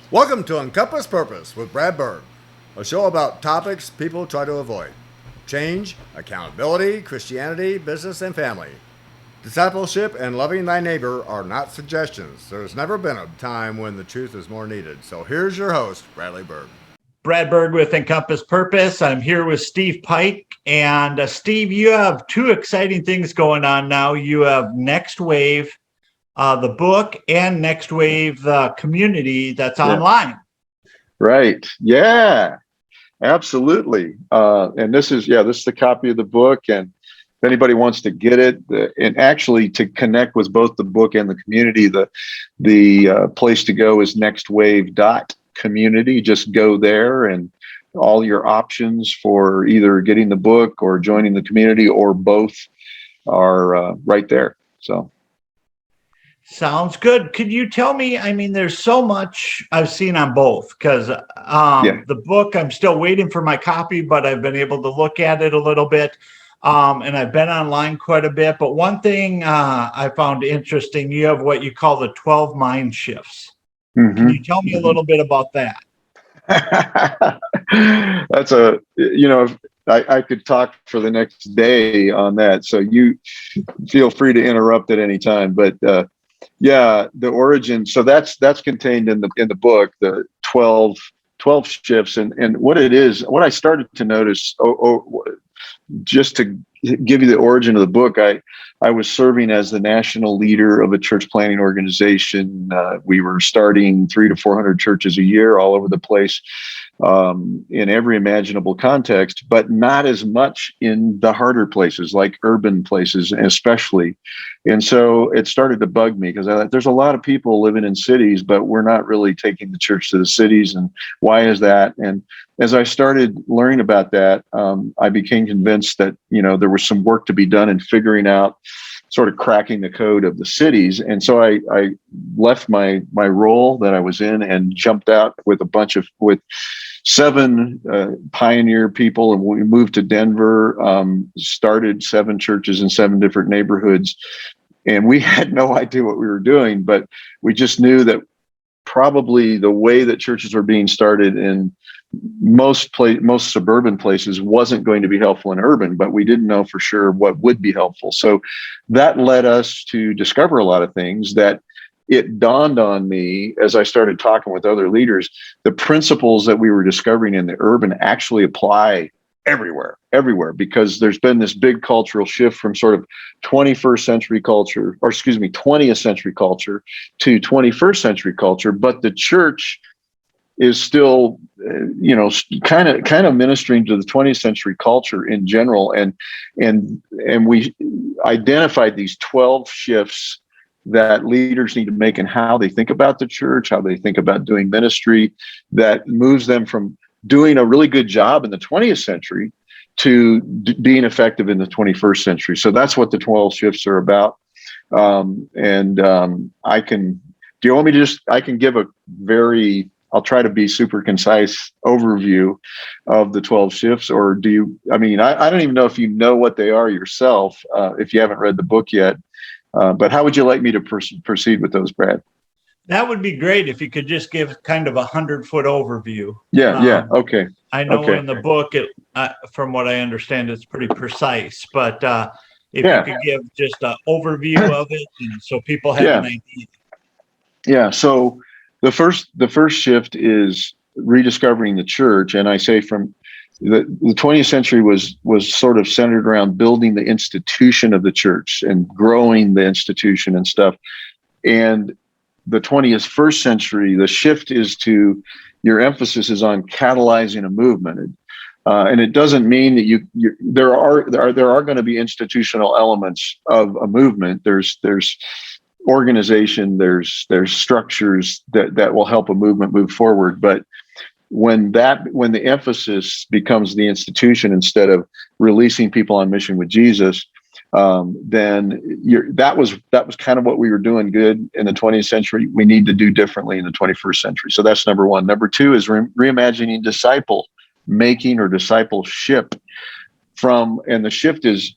Welcome to Encompass Purpose with Brad Berg, a show about topics people try to avoid: change, accountability, Christianity, business, and family. Discipleship and loving thy neighbor are not suggestions. There's never been a time when the truth is more needed. So here's your host, Bradley Berg. Brad Berg with Encompass Purpose. I'm here with Steve Pike. And Steve, you have two exciting things going on now. You have Next Wave, the book, and Next Wave, the community that's online. Right. Yeah, absolutely. And this is the copy of the book. And if anybody wants to get it, and actually to connect with both the book and the community, the place to go is nextwave.community. Just go there, and all your options for either getting the book or joining the community or both are right there. So. Sounds good. Could you tell me? I mean, there's so much I've seen on both because the book, I'm still waiting for my copy, but I've been able to look at it a little bit. And I've been online quite a bit. But one thing I found interesting, you have what you call the 12 mind shifts. Mm-hmm. Can you tell me a little bit about that? That's I could talk for the next day on that. So you feel free to interrupt at any time. But the origin. So that's contained in the book, the 12 shifts. And what it is, what I started to notice, just to give you the origin of the book, I was serving as the national leader of a church planting organization. We were starting 300 to 400 churches a year all over the place, in every imaginable context, but not as much in the harder places, like urban places, especially. And so it started to bug me because there's a lot of people living in cities, but we're not really taking the church to the cities. And why is that? And as I started learning about that, I became convinced that, there was some work to be done in figuring out, sort of cracking the code of the cities. And so I left my role that I was in and jumped out with with 7 pioneer people. And we moved to Denver, started 7 churches in 7 different neighborhoods. And we had no idea what we were doing, but we just knew that probably the way that churches were being started in most suburban places wasn't going to be helpful in urban, but we didn't know for sure what would be helpful. So that led us to discover a lot of things that it dawned on me as I started talking with other leaders. The principles that we were discovering in the urban actually apply everywhere, because there's been this big cultural shift from sort of 20th century culture to 21st century culture, but the church is still, kind of ministering to the 20th century culture in general. And we identified these 12 shifts that leaders need to make in how they think about the church, how they think about doing ministry, that moves them from doing a really good job in the 20th century to being effective in the 21st century. So that's what the 12 shifts are about. I can give I'll try to be super concise overview of the 12 shifts, or I don't even know if you know what they are yourself, if you haven't read the book yet, but how would you like me to proceed with those, Brad? That would be great if you could just give kind of 100-foot overview. Okay. I know in the book, from what I understand, it's pretty precise, but if you could give just an overview of it, so people have an idea. Yeah. So the first shift is rediscovering the church, and I say from the 20th century was sort of centered around building the institution of the church and growing the institution and stuff, and the 21st century, the shift is to your emphasis is on catalyzing a movement. And it doesn't mean that there are going to be institutional elements of a movement. There's organization, there's structures that will help a movement move forward. But when the emphasis becomes the institution instead of releasing people on mission with Jesus, then that was kind of what we were doing good in the 20th century. We need to do differently in the 21st century. So that's number one. Number two is reimagining disciple making or discipleship and the shift is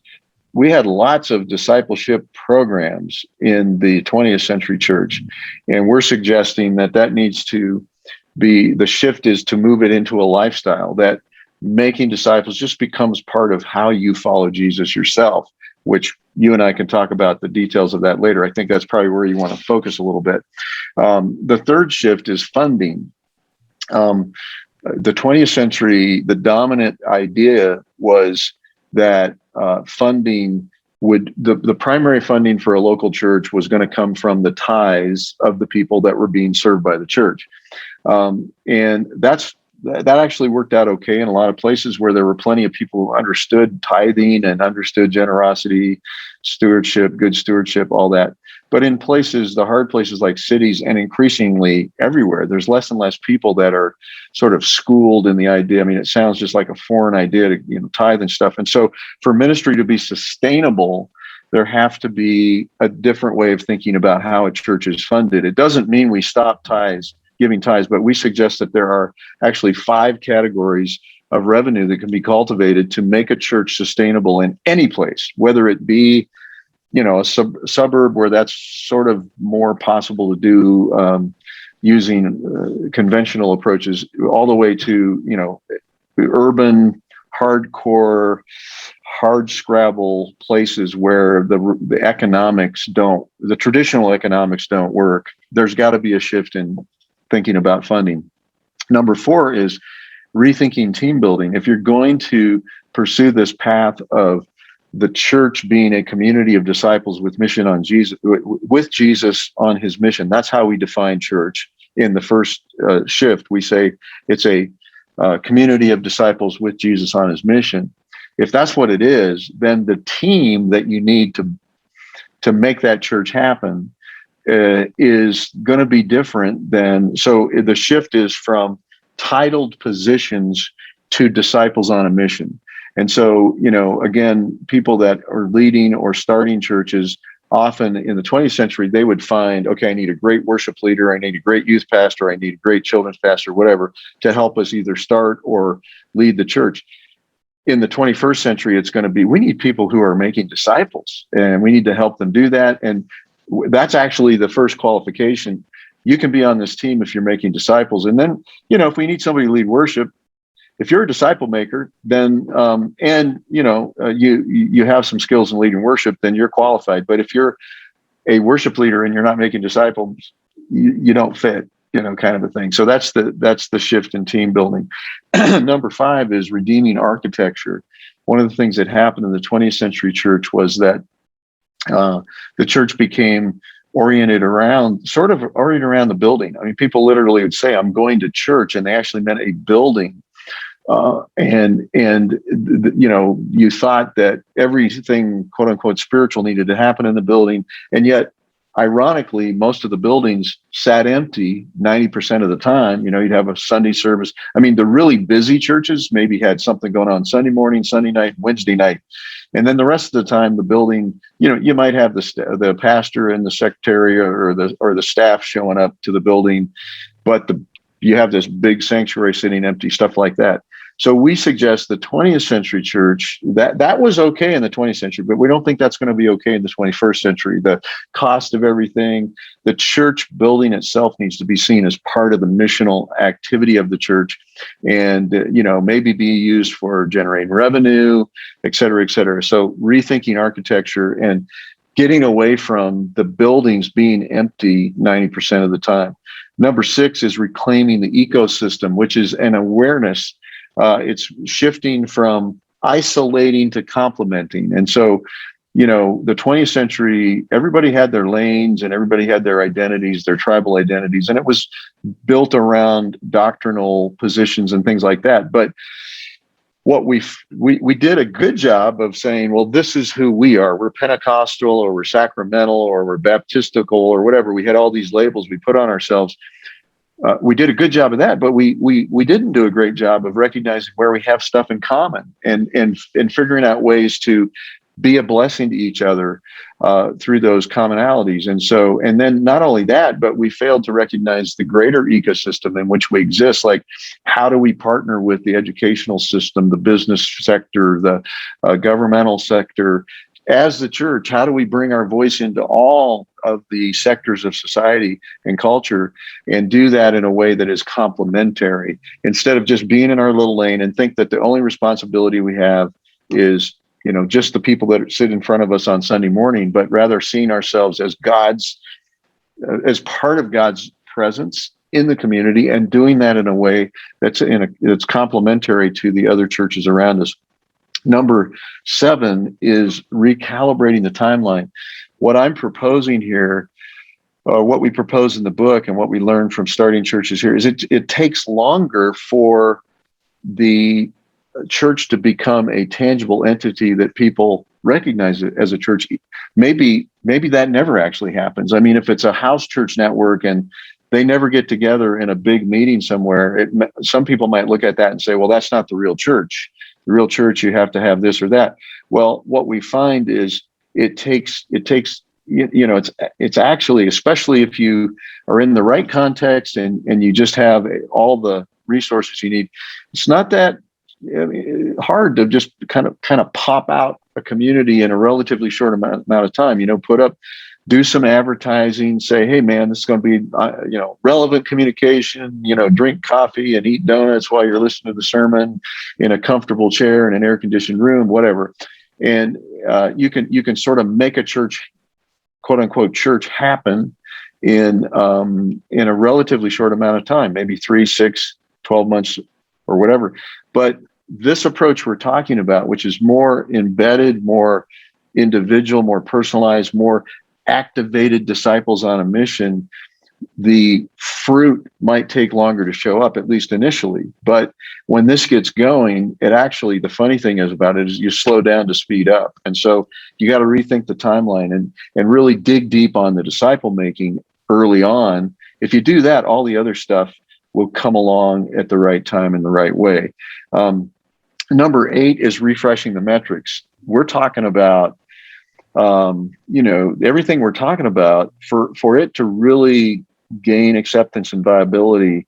we had lots of discipleship programs in the 20th century church, and we're suggesting that needs to the shift is to move it into a lifestyle, that making disciples just becomes part of how you follow Jesus yourself, which you and I can talk about the details of that later. I think that's probably where you want to focus a little bit. The third shift is funding. The 20th century, the dominant idea was that funding the primary funding for a local church was going to come from the tithes of the people that were being served by the church. And that actually worked out okay in a lot of places where there were plenty of people who understood tithing and understood generosity, stewardship, good stewardship, all that. But in places, the hard places like cities, and increasingly everywhere, there's less and less people that are sort of schooled in the idea. I mean, it sounds just like a foreign idea to tithe and stuff. And so for ministry to be sustainable, there have to be a different way of thinking about how a church is funded. It doesn't mean we stop giving tithes, but we suggest that there are actually 5 categories of revenue that can be cultivated to make a church sustainable in any place, whether it be a suburb where that's sort of more possible to do using conventional approaches, all the way to urban, hardcore, hard scrabble places where the traditional economics don't work. There's got to be a shift in thinking about funding. Number 4 is rethinking team building. If you're going to pursue this path of the church being a community of disciples with mission on Jesus, with Jesus on his mission, that's how we define church. In the first shift, we say it's a community of disciples with Jesus on his mission. If that's what it is, then the team that you need to make that church happen is going to be different than. So the shift is from titled positions to disciples on a mission. And so, again, people that are leading or starting churches, often in the 20th century, they would find, okay, I need a great worship leader, I need a great youth pastor, I need a great children's pastor, whatever, to help us either start or lead the church. In the 21st century, it's going to be, we need people who are making disciples, and we need to help them do that. And that's actually the first qualification. You can be on this team if you're making disciples. And then, if we need somebody to lead worship, if you're a disciple maker, then you have some skills in leading worship, then you're qualified. But if you're a worship leader and you're not making disciples, you don't fit, kind of a thing. So that's the shift in team building. Number 5 is redeeming architecture. One of the things that happened in the 20th century church was that the church became oriented around the building. I mean, people literally would say, I'm going to church, and they actually meant a building. You thought that everything, quote unquote, spiritual needed to happen in the building. And yet, ironically, most of the buildings sat empty 90% of the time. You'd have a Sunday service. I mean, the really busy churches maybe had something going on Sunday morning, Sunday night, Wednesday night. And then the rest of the time, the building, you might have the pastor and the secretary or the staff showing up to the building, but you have this big sanctuary sitting empty, stuff like that. So we suggest the 20th century church, that was okay in the 20th century, but we don't think that's going to be okay in the 21st century. The cost of everything, the church building itself needs to be seen as part of the missional activity of the church, and maybe be used for generating revenue, et cetera, et cetera. So rethinking architecture and getting away from the buildings being empty 90% of the time. Number 6 is reclaiming the ecosystem, which is an awareness. It's shifting from isolating to complementing. And so, the 20th century, everybody had their lanes and everybody had their identities, their tribal identities, and it was built around doctrinal positions and things like that. But what we did a good job of saying, well, this is who we are. We're Pentecostal, or we're sacramental, or we're Baptistical, or whatever. We had all these labels we put on ourselves. We did a good job of that, but we didn't do a great job of recognizing where we have stuff in common and figuring out ways to be a blessing to each other through those commonalities. And then not only that, but we failed to recognize the greater ecosystem in which we exist. Like, how do we partner with the educational system, the business sector, the governmental sector, as the church, how do we bring our voice into all of the sectors of society and culture and do that in a way that is complementary instead of just being in our little lane and think that the only responsibility we have is, just the people that sit in front of us on Sunday morning, but rather seeing ourselves as as part of God's presence in the community and doing that in a way that's complementary to the other churches around us. Number 7 is recalibrating the timeline. What I'm proposing here, what we propose in the book and what we learned from starting churches here is it takes longer for the church to become a tangible entity that people recognize it as a church. Maybe that never actually happens. I mean, if it's a house church network and they never get together in a big meeting somewhere, some people might look at that and say, well, that's not the real church. The real church, you have to have this or that. Well, what we find is it takes, it's actually, especially if you are in the right context and you just have all the resources you need, it's not that hard to just kind of pop out a community in a relatively short amount of time, do some advertising, say, hey man, this is going to be, relevant communication, drink coffee and eat donuts while you're listening to the sermon in a comfortable chair in an air conditioned room, whatever. And you can sort of make a church, quote unquote, church happen in a relatively short amount of time, maybe 3, 6, 12 months or whatever. But this approach we're talking about, which is more embedded, more individual, more personalized, more activated disciples on a mission, the fruit might take longer to show up, at least initially. But when this gets going, the funny thing is about it is you slow down to speed up. And so you got to rethink the timeline and really dig deep on the disciple making early on. If you do that, all the other stuff will come along at the right time in the right way. Number 8 is refreshing the metrics. We're talking about everything we're talking about for it to really gain acceptance and viability,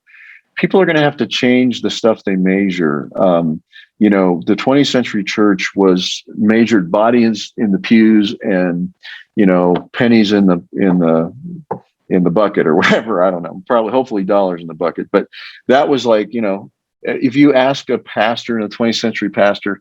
people are going to have to change the stuff they measure. The 20th century church was measured bodies in the pews and, pennies in the bucket or whatever. I don't know, hopefully dollars in the bucket. But that was like, if you ask a pastor in a 20th century pastor,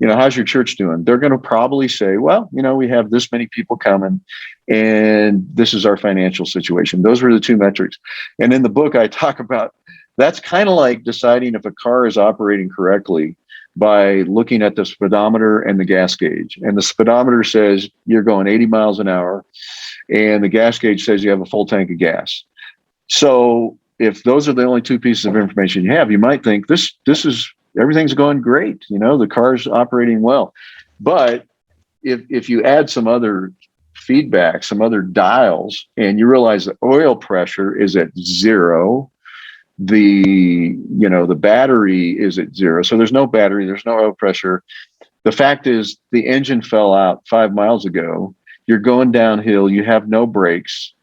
how's your church doing? They're going to probably say, well, we have this many people coming and this is our financial situation. Those were the 2 metrics. And in the book, I talk about that's kind of like deciding if a car is operating correctly by looking at the speedometer and the gas gauge. And the speedometer says you're going 80 miles an hour and the gas gauge says you have a full tank of gas. So if those are the only 2 pieces of information you have, you might think this is everything's going great. The car's operating well. But if you add some other feedback, some other dials, and you realize the oil pressure is at 0, the battery is at 0. So there's no battery, there's no oil pressure. The fact is the engine fell out 5 miles ago. You're going downhill. You have no brakes.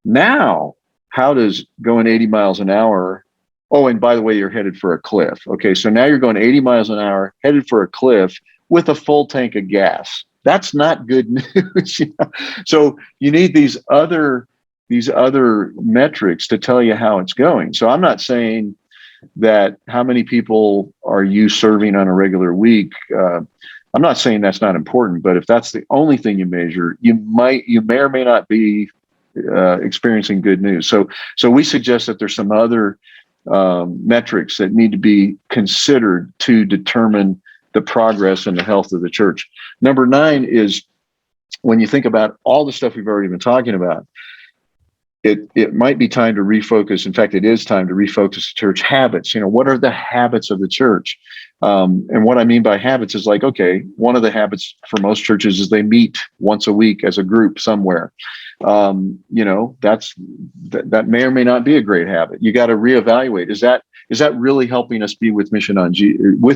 Now, how does going 80 miles an hour? Oh, and by the way, you're headed for a cliff. Okay, so now you're going 80 miles an hour, headed for a cliff with a full tank of gas. That's not good news. So you need these other metrics to tell you how it's going. So I'm not saying that how many people are you serving on a regular week. I'm not saying that's not important, but if that's the only thing you measure, you may or may not be experiencing good news. So we suggest that there's some other metrics that need to be considered to determine the progress and the health of the church. Number 9 is when you think about all the stuff we've already been talking about, it might be time to refocus. In fact, it is time to refocus the church habits. What are the habits of the church? And what I mean by habits is like, okay, one of the habits for most churches is they meet once a week as a group somewhere. That may or may not be a great habit. You got to reevaluate. Is that really helping us be with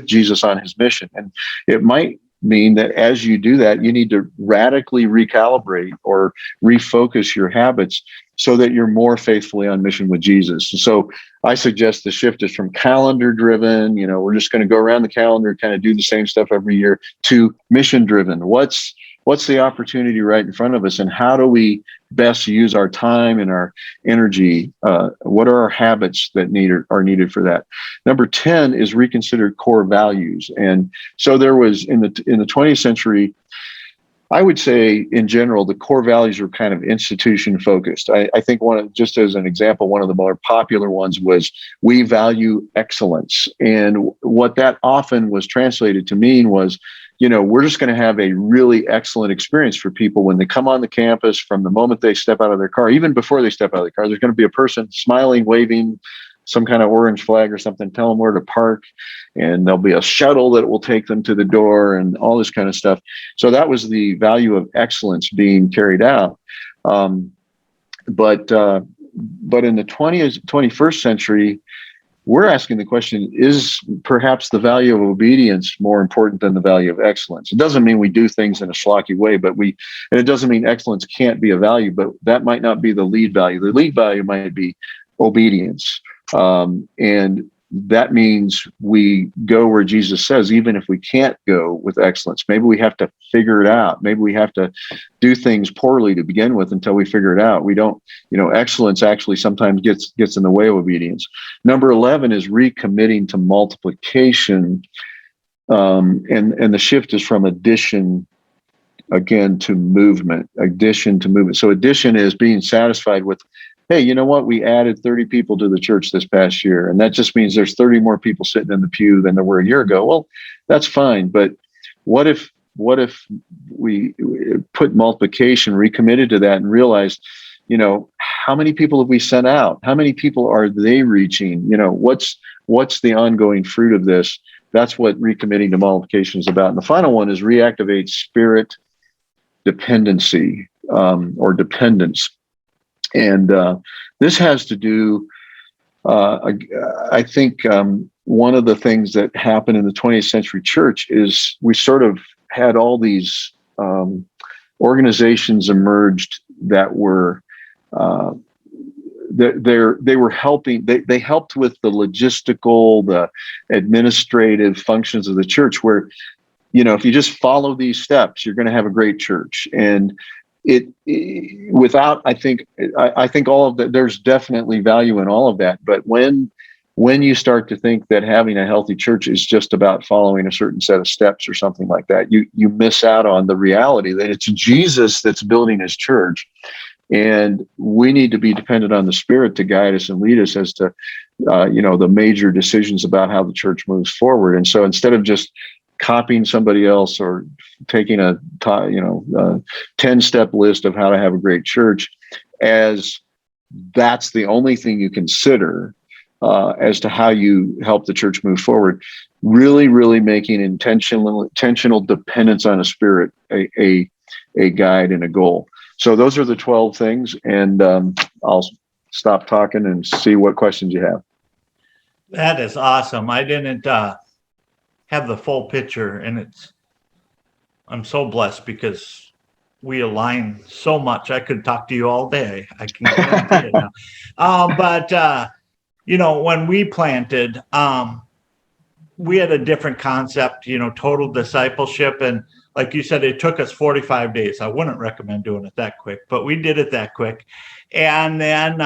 Jesus on his mission? And it might mean that as you do that, you need to radically recalibrate or refocus your habits so that you're more faithfully on mission with Jesus. And so I suggest the shift is from calendar driven, we're just going to go around the calendar, kind of do the same stuff every year, to mission driven. What's what's the opportunity right in front of us, and how do we best use our time and our energy? What are our habits that are needed for that? Number 10 is reconsider core values. And so there was in the 20th century, I would say in general, the core values were kind of institution focused. I think just as an example, one of the more popular ones was we value excellence. And what that often was translated to mean was, we're just going to have a really excellent experience for people when they come on the campus. From the moment they step out of their car, even before they step out of the car, there's going to be a person smiling, waving some kind of orange flag or something, tell them where to park, and there'll be a shuttle that will take them to the door and all this kind of stuff. So that was the value of excellence being carried out. But in the 21st century, we're asking the question, is perhaps the value of obedience more important than the value of excellence? It doesn't mean we do things in a schlocky way, and it doesn't mean excellence can't be a value, but that might not be the lead value. The lead value might be obedience. And that means we go where Jesus says, even if we can't go with excellence, maybe we have to figure it out. Maybe we have to do things poorly to begin with until we figure it out. We don't, excellence actually sometimes gets in the way of obedience. Number 11 is recommitting to multiplication. And the shift is from addition again to movement. So addition is being satisfied with, hey, you know what? We added 30 people to the church this past year, and that just means there's 30 more people sitting in the pew than there were a year ago. Well, that's fine, but what if we put multiplication, recommitted to that, and realized, how many people have we sent out? How many people are they reaching? What's the ongoing fruit of this? That's what recommitting to multiplication is about. And the final one is reactivate spirit dependency or dependence. And this has to do, I think, one of the things that happened in the 20th century church is we sort of had all these organizations emerged that were they were helping. They helped with the logistical, the administrative functions of the church. Where, if you just follow these steps, you're going to have a great church. And I think all of that, there's definitely value in all of that. But when you start to think that having a healthy church is just about following a certain set of steps or something like that, you miss out on the reality that it's Jesus that's building his church. And we need to be dependent on the Spirit to guide us and lead us as to, the major decisions about how the church moves forward. And so instead of just copying somebody else or taking a 10-step list of how to have a great church, as that's the only thing you consider as to how you help the church move forward, really, really making intentional dependence on a spirit a guide and a goal. So those are the 12 things, and I'll stop talking and see what questions you have. That is awesome. I didn't have the full picture, and I'm so blessed because we align so much. I could talk to you all day. I can guarantee it now. But when we planted, we had a different concept, total discipleship. And like you said, it took us 45 days. I wouldn't recommend doing it that quick, but we did it that quick. And then,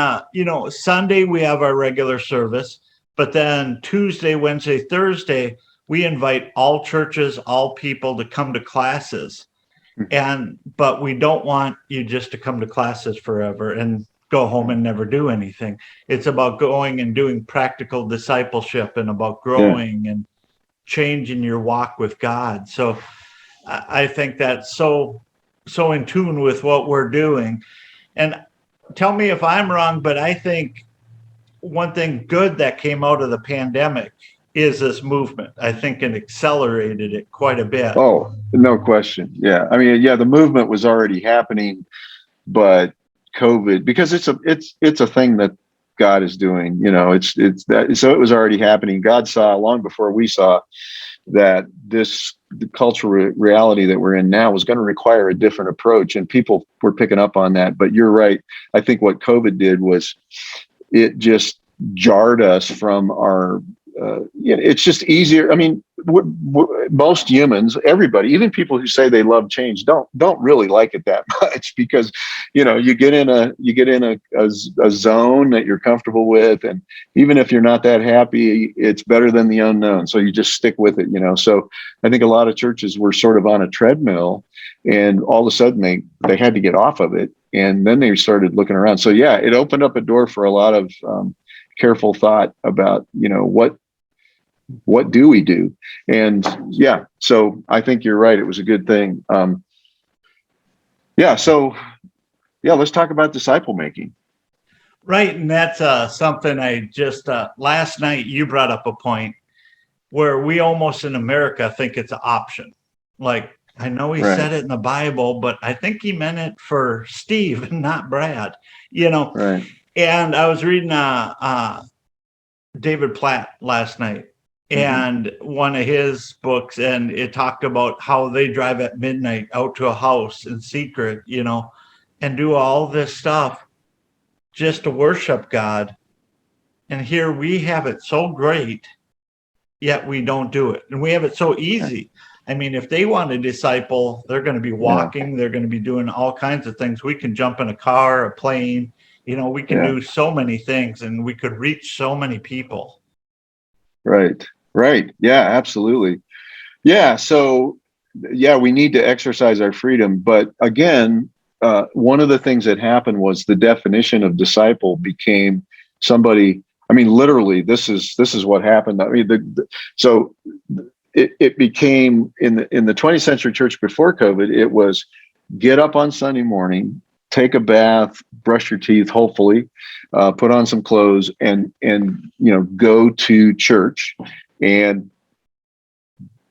Sunday we have our regular service, but then Tuesday, Wednesday, Thursday, we invite all churches, all people to come to classes. But we don't want you just to come to classes forever and go home and never do anything. It's about going and doing practical discipleship and about growing and changing your walk with God. So I think that's so in tune with what we're doing. And tell me if I'm wrong, but I think one thing good that came out of the pandemic is this movement. I think it accelerated it quite a bit. Oh, no question. Yeah. I mean, the movement was already happening, but COVID, because it's a thing that God is doing, it's that. So it was already happening. God saw long before we saw that the cultural reality that we're in now was going to require a different approach, and people were picking up on that. But you're right. I think what COVID did was it just jarred us from our, it's just easier. I mean, most humans, everybody, even people who say they love change, don't really like it that much, because you get in a zone that you're comfortable with, and even if you're not that happy, it's better than the unknown, so you just stick with it. So I think a lot of churches were sort of on a treadmill, and all of a sudden they had to get off of it, and then they started looking around. So yeah, it opened up a door for a lot of careful thought about what do we do? And yeah, so I think you're right. It was a good thing. So let's talk about disciple making. Right. And that's something I just, last night you brought up a point where we almost in America think it's an option. Like, I know he said it in the Bible, but I think he meant it for Steve and not Brad, Right. And I was reading David Platt last night, and one of his books, and it talked about how they drive at midnight out to a house in secret, and do all this stuff just to worship God. And here we have it so great, yet we don't do it. And we have it so easy. I mean, if they want to disciple, they're going to be walking, they're going to be doing all kinds of things. We can jump in a car, a plane, we can do so many things, and we could reach so many people. Right. Yeah, absolutely. Yeah. So, we need to exercise our freedom. But again, one of the things that happened was the definition of disciple became somebody. I mean, literally, this is what happened. I mean, so it became in the 20th century church before COVID. It was get up on Sunday morning, take a bath, brush your teeth, hopefully, put on some clothes, and go to church and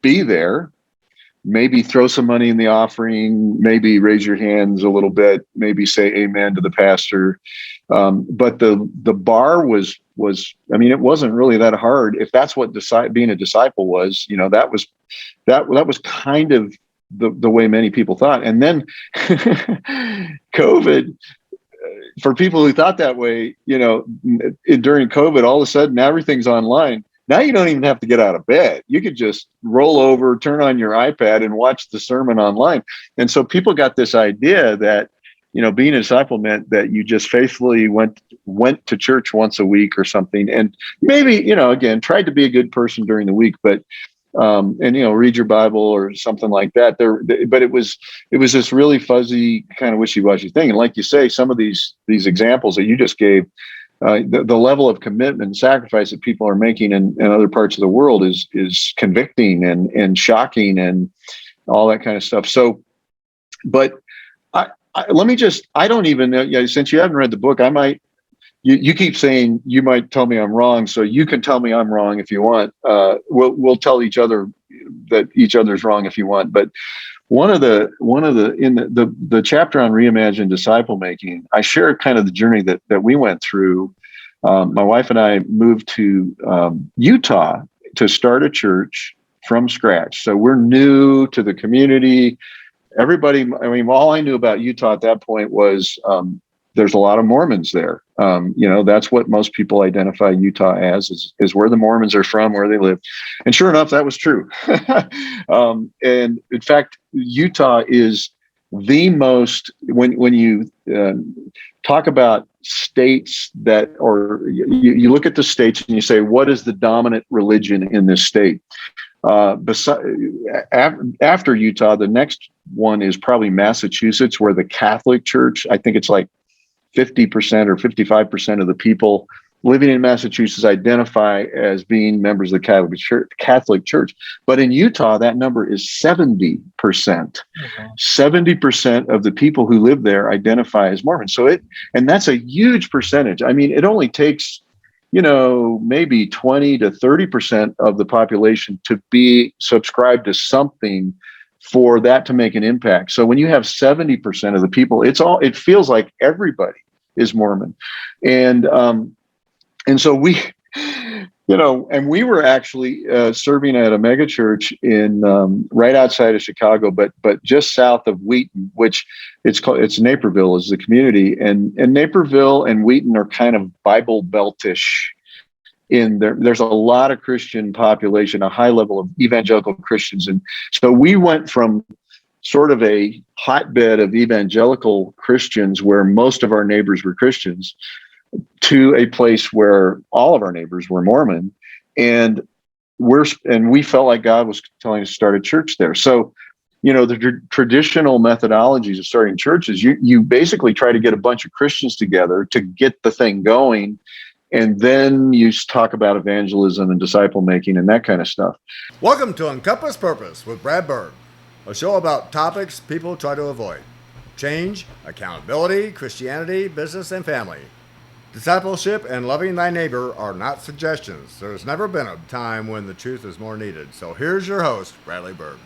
be there. Maybe throw some money in the offering, maybe raise your hands a little bit, maybe say amen to the pastor. But the bar was, it wasn't really that hard. If that's what being a disciple was, that was kind of the way many people thought. And then COVID, for people who thought that way, during COVID, all of a sudden everything's online. Now you don't even have to get out of bed. You could just roll over, turn on your iPad, and watch the sermon online. And so people got this idea that, being a disciple meant that you just faithfully went to church once a week or something. And maybe, again, tried to be a good person during the week, but, read your Bible or something like that. But it was this really fuzzy kind of wishy-washy thing. And like you say, some of these examples that you just gave, the level of commitment and sacrifice that people are making in other parts of the world is convicting and shocking and all that kind of stuff. So, but I don't even know, since you haven't read the book, you keep saying you might tell me I'm wrong, so you can tell me I'm wrong if you want. We'll tell each other that each other's wrong if you want. But one of the in the chapter on reimagined disciple making, I share kind of the journey that we went through. My wife and I moved to Utah to start a church from scratch. So we're new to the community. Everybody, all I knew about Utah at that point was there's a lot of Mormons there. That's what most people identify Utah as, is where the Mormons are from, where they live. And sure enough, that was true. And in fact, Utah is the most, when you talk about states that, or you look at the states and you say, what is the dominant religion in this state? After Utah, the next one is probably Massachusetts, where the Catholic Church, I think it's like 50% or 55% of the people living in Massachusetts identify as being members of the Catholic Church. But in Utah, that number is 70%. 70% of the people who live there identify as Mormon. And that's a huge percentage. It only takes, maybe 20 to 30% of the population to be subscribed to something for that to make an impact. So when you have 70% of the people, it feels like everybody is Mormon. And so we, and we were actually serving at a mega church in right outside of Chicago, but just south of Wheaton, which it's Naperville is the community, and Naperville and Wheaton are kind of Bible Beltish in there. There's a lot of Christian population, a high level of evangelical Christians. And so we went from sort of a hotbed of evangelical Christians where most of our neighbors were Christians to a place where all of our neighbors were Mormon. And we felt like God was telling us to start a church there. So, the traditional methodologies of starting churches, you basically try to get a bunch of Christians together to get the thing going. And then you talk about evangelism and disciple making and that kind of stuff. Welcome to Encompass Purpose with Brad Berg, a show about topics people try to avoid: change, accountability, Christianity, business, and family. Discipleship and loving thy neighbor are not suggestions. There's never been a time when the truth is more needed. So here's your host, Bradley Berg.